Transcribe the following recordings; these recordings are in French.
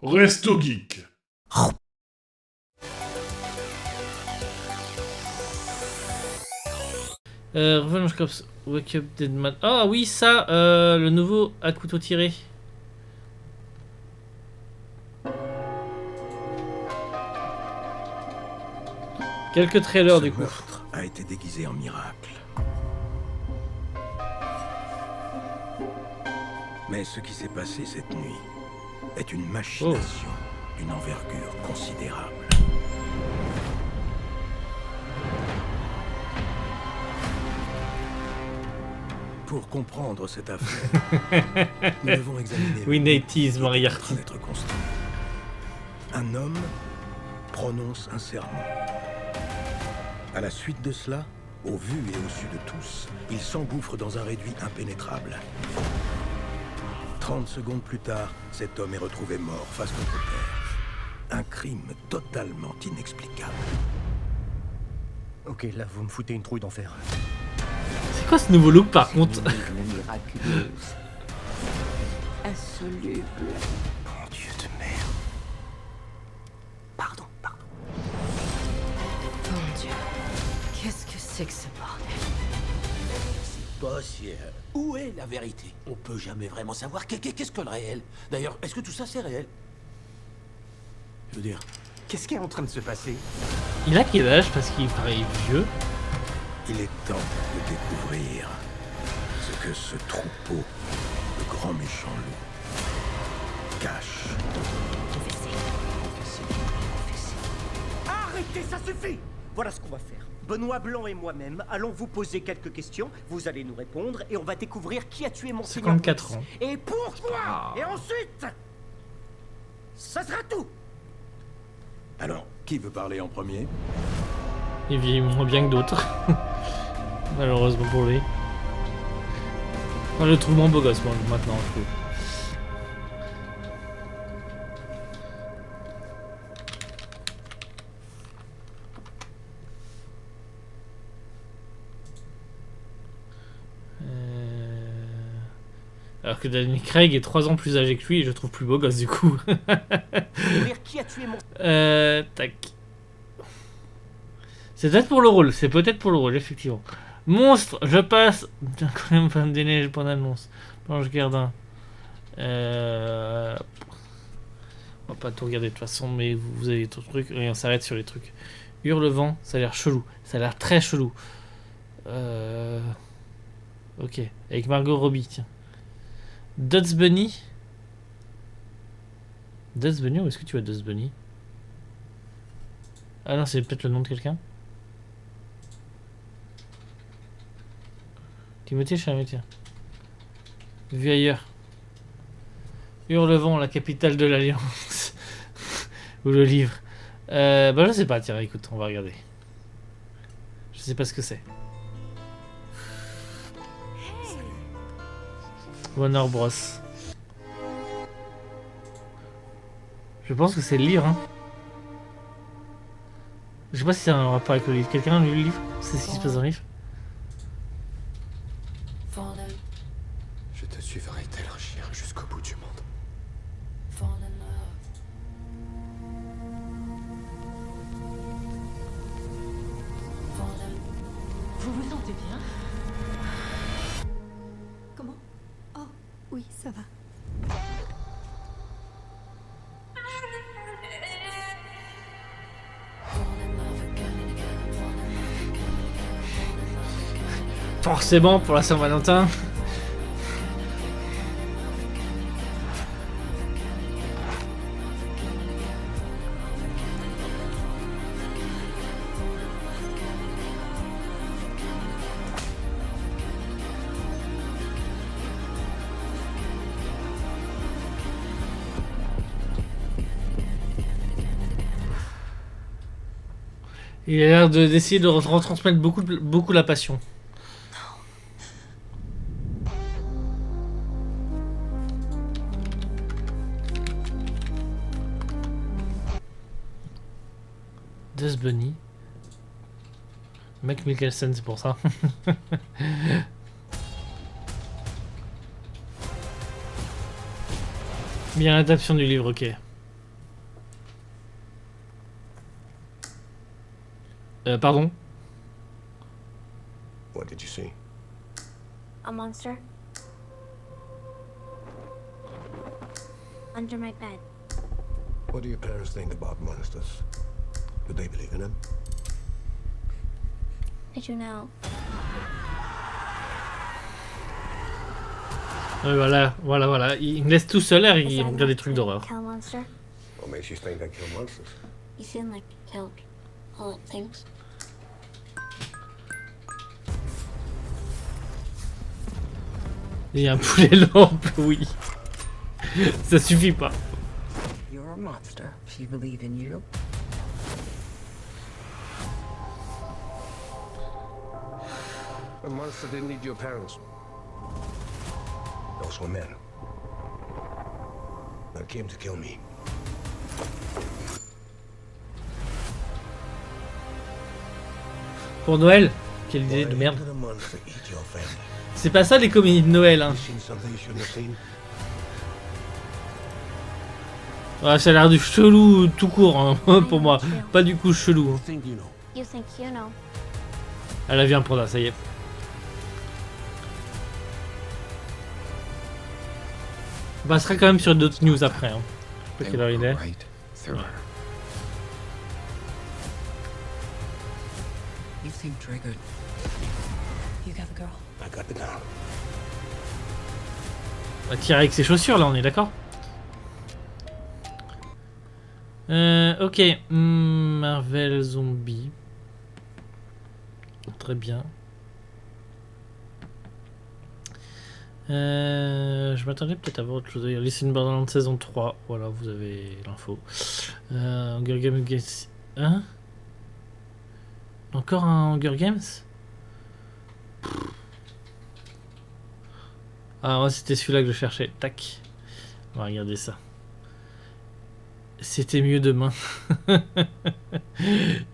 Resto Geek. Revenge Cops, Wake Up Dead Man. Ah oui, ça, le nouveau à couteau tiré. Quelques trailers Ce du coup. meurtre a été déguisé en miracle. Mais ce qui s'est passé cette nuit est une machination d'une envergure considérable. Pour comprendre cette affaire, nous devons examiner Oui, Nate's le Moriarty. être construit. Un homme prononce un serment. À la suite de cela, au vu et au su de tous, il s'engouffre dans un réduit impénétrable. 30 secondes plus tard, cet homme est retrouvé mort face contre terre. Un crime totalement inexplicable. Ok, là, vous me foutez une trouille d'enfer. C'est quoi ce nouveau look par contre? Énigme miraculeuse. Insoluble. Mon Dieu de merde. Pardon. Mon Dieu. Qu'est-ce que c'est que ce bordel? Bossier, où est la vérité? On peut jamais vraiment savoir qu'est-ce que le réel. D'ailleurs, est-ce que tout ça c'est réel? Je veux dire, Qu'est-ce qui est en train de se passer? Il a quel âge parce qu'il paraît vieux? Il est temps de découvrir ce que ce troupeau de grands méchants loups cache. Arrêtez, ça suffit! Voilà ce qu'on va faire. Benoît Blanc et moi-même allons vous poser quelques questions, vous allez nous répondre et on va découvrir qui a tué Monseigneur 54 Brice. ans. Et pourquoi? Et ensuite, ça sera tout! Alors, qui veut parler en premier? Il vieillit moins bien que d'autres. Malheureusement pour lui. Moi je le trouve moins beau gosse moi, maintenant je trouve. Alors que Daniel Craig est 3 ans plus âgé que lui et je le trouve plus beau gosse du coup. Découvrir qui a tué Monseigneur. Tac. C'est peut-être pour le rôle, effectivement. Monstre, je passe. Putain, quand même, Femme des Neiges, point d'annonce. Blanche Gardin. On va pas tout regarder de toute façon, mais vous avez d'autres trucs. Et on s'arrête sur les trucs. Hurlevent, ça a l'air chelou. Ça a l'air très chelou. Ok, avec Margot Robbie, tiens. Dodds Bunny. Dodds Bunny, où est-ce que tu vois Dodds Bunny? Ah non, c'est peut-être le nom de quelqu'un. Timothée Chalamet, tiens. Vu ailleurs. Hurlevent, la capitale de l'Alliance. Ou le livre. Bah je sais pas, tiens, écoute, on va regarder. Je sais pas ce que c'est. Warner Bros. Je pense que c'est le livre, hein. Je sais pas si c'est un rapport avec le livre. Quelqu'un a lu le livre? C'est ce qui se passe dans le livre? Je te suivrai tel un chien jusqu'au bout du monde. Vous vous sentez bien? Comment? Oh, oui, ça va. Forcément pour la Saint-Valentin. Il a l'air d'essayer de retransmettre beaucoup la passion. Dust Bunny. Mec Mikkelsen, c'est pour ça. Bien l'adaptation du livre, ok. Pardon. What did you see? A monster. Under my bed. What do your parents think about monsters? Do they believe in them? Did you know? Voilà. Il me laisse tout seul et il regarde des trucs d'horreur. Kill a monster? What makes you think I kill monsters? You seem like you killed all the things. Il y a un poulet lampe, oui. Ça suffit pas. You're a monster. She believe in you. A monster didn't need your parents. Those were men. They came to kill me. Pour Noël. Quelle idée de Why merde. did a monster eat your family? C'est pas ça les comédies de Noël, hein. You seen something you shouldn't have seen? Ouais, ça a l'air du chelou tout court, hein, pour moi. Pas du coup chelou. Hein. Think you know. You think you know? Elle vient pour là, ça y est. On passera quand même sur d'autres news après. Hein. Je sais pas quelle heure il est. Right through her. You seem triggered. You got the girl. I got the gun. On va tirer avec ses chaussures là, on est d'accord? Ok. Marvel Zombie. Très bien. Je m'attendais peut-être à voir autre chose. Listen Borderlands saison 3. Voilà, vous avez l'info. Hunger Games. Hein? Encore un Hunger Games? Ah, moi c'était celui-là que je cherchais. Tac. On va regarder ça. C'était mieux demain.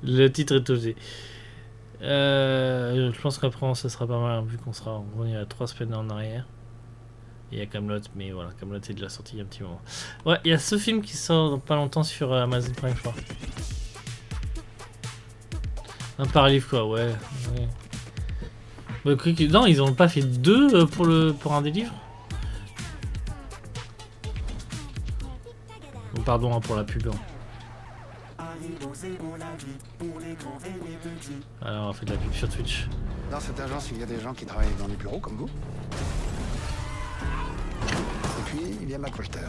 Le titre est osé. Je pense qu'après ça sera pas mal vu qu'on sera revenu à 3 semaines en arrière. Il y a Camelot, mais voilà, Camelot est déjà sorti il y a un petit moment. Ouais, il y a ce film qui sort dans pas longtemps sur Amazon Prime, je crois. Un par livre quoi, ouais. Bah, non, ils ont pas fait 2 pour un des livres. Bon, pardon hein, pour la pub. Hein. Alors on fait de la pub sur Twitch. Dans cette agence, il y a des gens qui travaillent dans les bureaux comme vous. Et puis, il y a McWalter.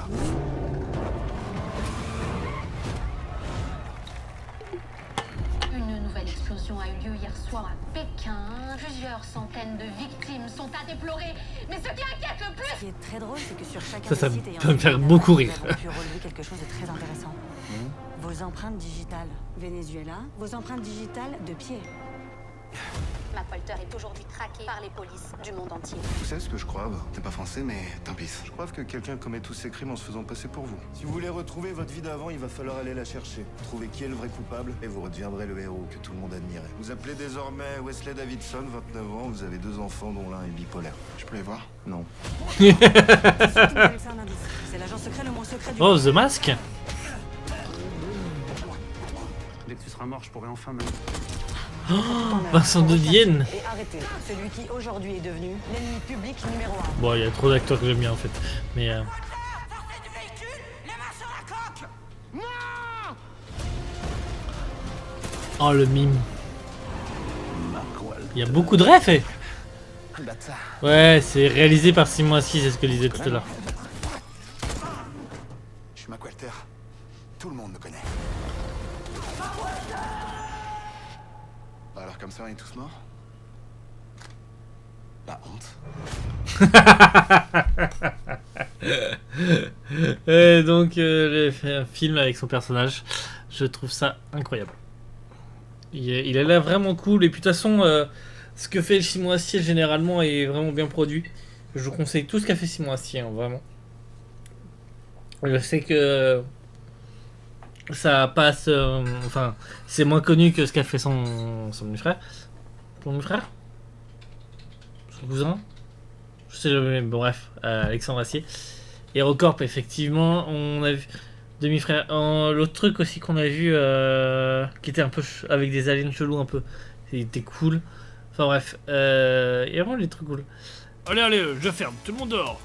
Une nouvelle explosion a eu lieu hier soir à Pékin. Plusieurs centaines de victimes sont à déplorer. Mais ce qui inquiète le plus... Ce qui est très drôle, c'est que sur chacun Ça des sites ayant peut me été faire regardés, beaucoup rire. nous avons pu relever quelque chose de très intéressant. Vos empreintes digitales. Venezuela, vos empreintes digitales de pied. McWalter est aujourd'hui traqué par les polices du monde entier. Vous savez ce que je crois? T'es pas français, mais tant pis. Je crois que quelqu'un commet tous ces crimes en se faisant passer pour vous. Si vous voulez retrouver votre vie d'avant, il va falloir aller la chercher. Trouver qui est le vrai coupable, et vous redeviendrez le héros que tout le monde admirait. Vous appelez désormais Wesley Davidson, 29 ans, vous avez 2 enfants dont l'un est bipolaire. Je peux les voir? Non. C'est un indice. C'est l'agent secret le moins secret du Oh, monde. The Mask. Dès que tu seras mort, je pourrai enfin me... Vincent de Dienne. Et arrêtez celui qui aujourd'hui est devenu l'ennemi public numéro 1. Bon, il y a trop d'acteurs que j'aime bien en fait. Mais oh le mime. Il y a beaucoup de refs. Eh. Ouais, c'est réalisé par Simon Assis, c'est ce que je disais tout à l'heure. Je suis McWalter. Tout le monde me connaît. Alors comme ça, on est tous morts? La honte. Et donc, j'ai fait un film avec son personnage. Je trouve ça incroyable. Il a l'air vraiment cool. Et puis de toute façon, ce que fait Simon Astier généralement est vraiment bien produit. Je vous conseille tout ce qu'a fait Simon Astier, hein, vraiment. Je sais que ça passe, enfin, c'est moins connu que ce qu'a fait son frère. Son frère, son cousin, je sais jamais, bon, bref, Alexandre Astier. Et Recorp, effectivement, on a vu. Demi-frère. L'autre truc aussi qu'on a vu, qui était un peu avec des aliens chelous un peu. Il était cool. Enfin bref, il y a vraiment des trucs cool. Allez, allez, je ferme, tout le monde dehors.